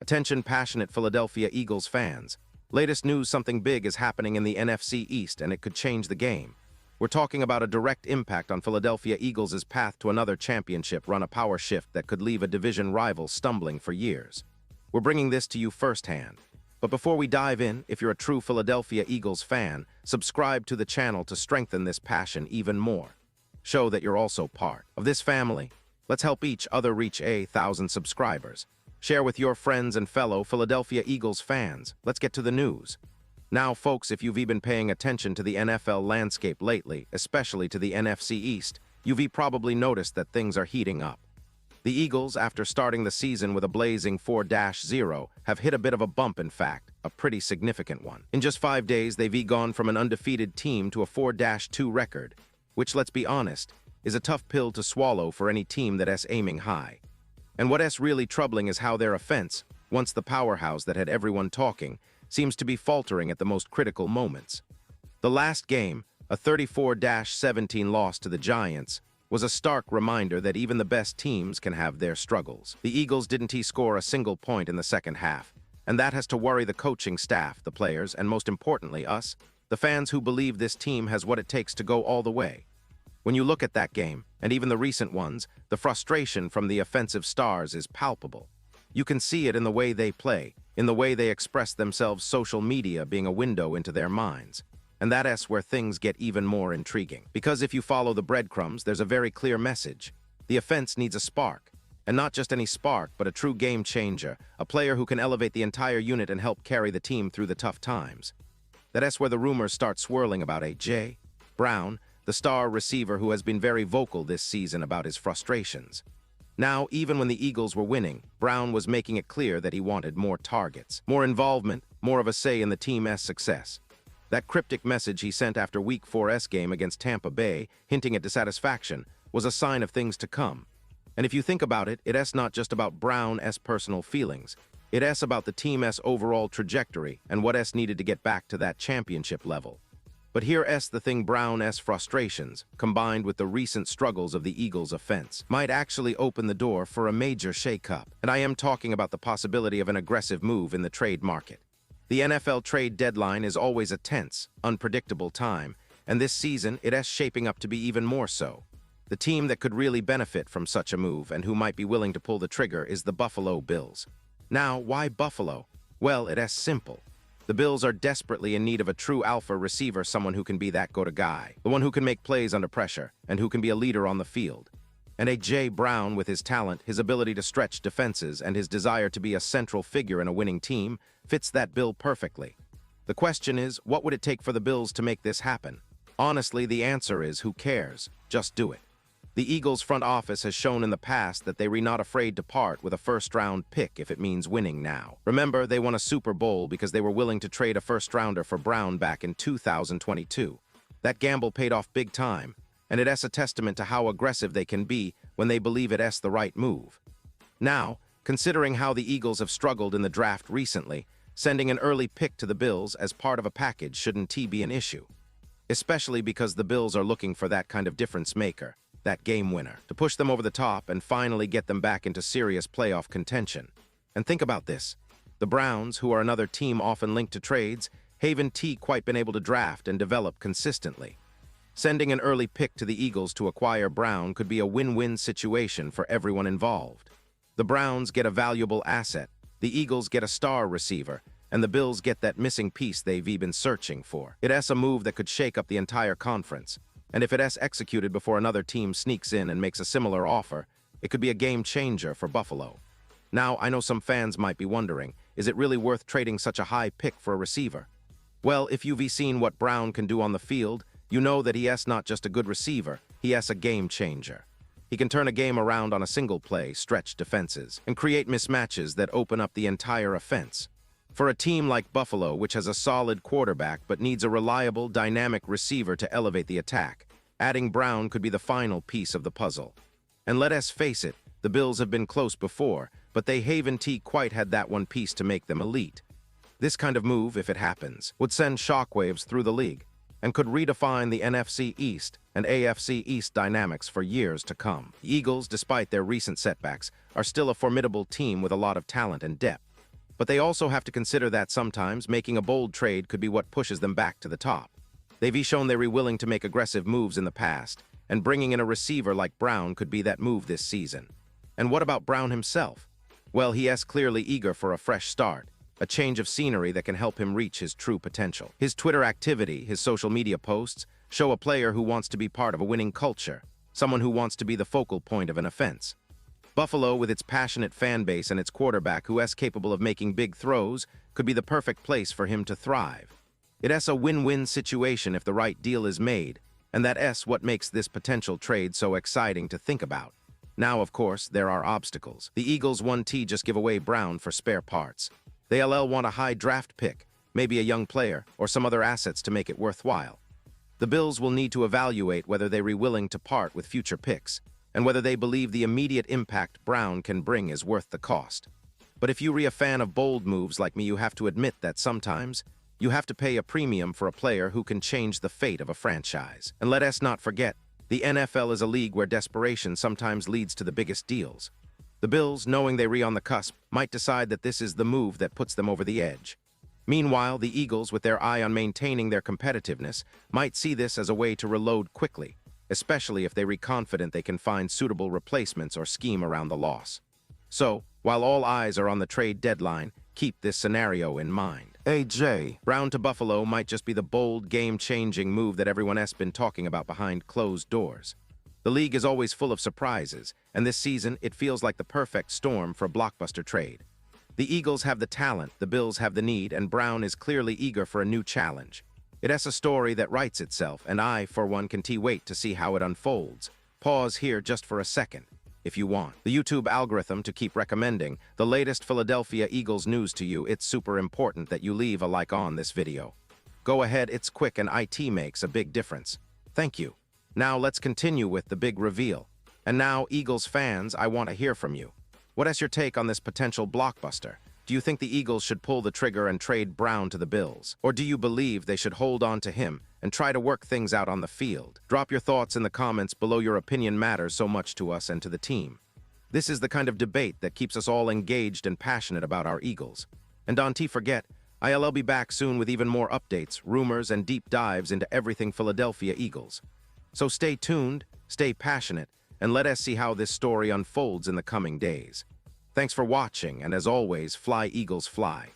Attention passionate Philadelphia Eagles fans. Latest news, something big is happening in the NFC East and it could change the game. We're talking about a direct impact on Philadelphia Eagles' path to another championship run, a power shift that could leave a division rival stumbling for years. We're bringing this to you firsthand. But before we dive in, if you're a true Philadelphia Eagles fan, subscribe to the channel to strengthen this passion even more. Show that you're also part of this family. Let's help each other reach 1,000 subscribers. Share with your friends and fellow Philadelphia Eagles fans. Let's get to the news. Now, folks, if you've been paying attention to the NFL landscape lately, especially to the NFC East, you've probably noticed that things are heating up. The Eagles, after starting the season with a blazing 4-0, have hit a bit of a bump, in fact, a pretty significant one. In just 5 days, they've gone from an undefeated team to a 4-2 record, which, let's be honest, is a tough pill to swallow for any team that's aiming high. And what's really troubling is how their offense, once the powerhouse that had everyone talking, seems to be faltering at the most critical moments. The last game, a 34-17 loss to the Giants, was a stark reminder that even the best teams can have their struggles. The Eagles didn't score a single point in the second half, and that has to worry the coaching staff, the players, and most importantly, us, the fans who believe this team has what it takes to go all the way. When you look at that game, and even the recent ones, the frustration from the offensive stars is palpable. You can see it in the way they play, in the way they express themselves, social media being a window into their minds. And that's where things get even more intriguing. Because if you follow the breadcrumbs, there's a very clear message. The offense needs a spark. And not just any spark, but a true game changer, a player who can elevate the entire unit and help carry the team through the tough times. That's where the rumors start swirling about A.J. Brown, the star receiver who has been very vocal this season about his frustrations. Now, even when the Eagles were winning, Brown was making it clear that he wanted more targets, more involvement, more of a say in the team's success. That cryptic message he sent after Week 4's game against Tampa Bay, hinting at dissatisfaction, was a sign of things to come. And if you think about it, it's not just about Brown's personal feelings. It's about the team's overall trajectory and what's needed to get back to that championship level. But here's the thing, Brown's frustrations, combined with the recent struggles of the Eagles' offense, might actually open the door for a major shakeup. And I am talking about the possibility of an aggressive move in the trade market. The NFL trade deadline is always a tense, unpredictable time, and this season it's shaping up to be even more so. The team that could really benefit from such a move and who might be willing to pull the trigger is the Buffalo Bills. Now, why Buffalo? Well, it's simple. The Bills are desperately in need of a true alpha receiver, someone who can be that go-to guy, the one who can make plays under pressure, and who can be a leader on the field. And A.J. Brown, with his talent, his ability to stretch defenses, and his desire to be a central figure in a winning team, fits that bill perfectly. The question is, what would it take for the Bills to make this happen? Honestly, the answer is, who cares? Just do it. The Eagles front office has shown in the past that they were not afraid to part with a first-round pick if it means winning now. Remember, they won a Super Bowl because they were willing to trade a first-rounder for Brown back in 2022. That gamble paid off big time, and it's a testament to how aggressive they can be when they believe it's the right move. Now, considering how the Eagles have struggled in the draft recently, sending an early pick to the Bills as part of a package shouldn't be an issue. Especially because the Bills are looking for that kind of difference maker, that game winner, to push them over the top and finally get them back into serious playoff contention. And think about this. The Browns, who are another team often linked to trades, haven't quite been able to draft and develop consistently. Sending an early pick to the Eagles to acquire Brown could be a win-win situation for everyone involved. The Browns get a valuable asset, the Eagles get a star receiver, and the Bills get that missing piece they've been searching for. It's a move that could shake up the entire conference. And if it's executed before another team sneaks in and makes a similar offer, it could be a game changer for Buffalo. Now, I know some fans might be wondering, is it really worth trading such a high pick for a receiver? Well, if you've seen what Brown can do on the field, you know that he's not just a good receiver, he's a game changer. He can turn a game around on a single play, stretch defenses, and create mismatches that open up the entire offense. For a team like Buffalo, which has a solid quarterback but needs a reliable, dynamic receiver to elevate the attack, adding Brown could be the final piece of the puzzle. And let us face it, the Bills have been close before, but they haven't quite had that one piece to make them elite. This kind of move, if it happens, would send shockwaves through the league, and could redefine the NFC East and AFC East dynamics for years to come. The Eagles, despite their recent setbacks, are still a formidable team with a lot of talent and depth. But they also have to consider that sometimes making a bold trade could be what pushes them back to the top. They've shown they're willing to make aggressive moves in the past, and bringing in a receiver like Brown could be that move this season. And what about Brown himself? Well, he is clearly eager for a fresh start, a change of scenery that can help him reach his true potential. His Twitter activity, his social media posts, show a player who wants to be part of a winning culture, someone who wants to be the focal point of an offense. Buffalo, with its passionate fan base and its quarterback who is capable of making big throws, could be the perfect place for him to thrive. It is a win-win situation if the right deal is made, and that is what makes this potential trade so exciting to think about. Now, of course, there are obstacles. The Eagles want to just give away Brown for spare parts. The LL want a high draft pick, maybe a young player, or some other assets to make it worthwhile. The Bills will need to evaluate whether they're willing to part with future picks, and whether they believe the immediate impact Brown can bring is worth the cost. But if you're a fan of bold moves like me, you have to admit that sometimes you have to pay a premium for a player who can change the fate of a franchise. And let us not forget, the NFL is a league where desperation sometimes leads to the biggest deals. The Bills, knowing they're on the cusp, might decide that this is the move that puts them over the edge. Meanwhile, the Eagles, with their eye on maintaining their competitiveness, might see this as a way to reload quickly, especially if they're confident they can find suitable replacements or scheme around the loss. So, while all eyes are on the trade deadline, keep this scenario in mind. AJ, Brown to Buffalo might just be the bold, game-changing move that everyone has been talking about behind closed doors. The league is always full of surprises, and this season it feels like the perfect storm for a blockbuster trade. The Eagles have the talent, the Bills have the need, and Brown is clearly eager for a new challenge. It is a story that writes itself, and I, for one, can't wait to see how it unfolds. Pause here just for a second, if you want the YouTube algorithm to keep recommending the latest Philadelphia Eagles news to you. It's super important that you leave a like on this video. Go ahead, it's quick and IT makes a big difference. Thank you. Now let's continue with the big reveal. And now, Eagles fans, I want to hear from you. What is your take on this potential blockbuster? Do you think the Eagles should pull the trigger and trade Brown to the Bills? Or do you believe they should hold on to him and try to work things out on the field? Drop your thoughts in the comments below. Your opinion matters so much to us and to the team. This is the kind of debate that keeps us all engaged and passionate about our Eagles. And don't forget, I'll be back soon with even more updates, rumors, and deep dives into everything Philadelphia Eagles. So stay tuned, stay passionate, and let us see how this story unfolds in the coming days. Thanks for watching, and as always, fly Eagles fly.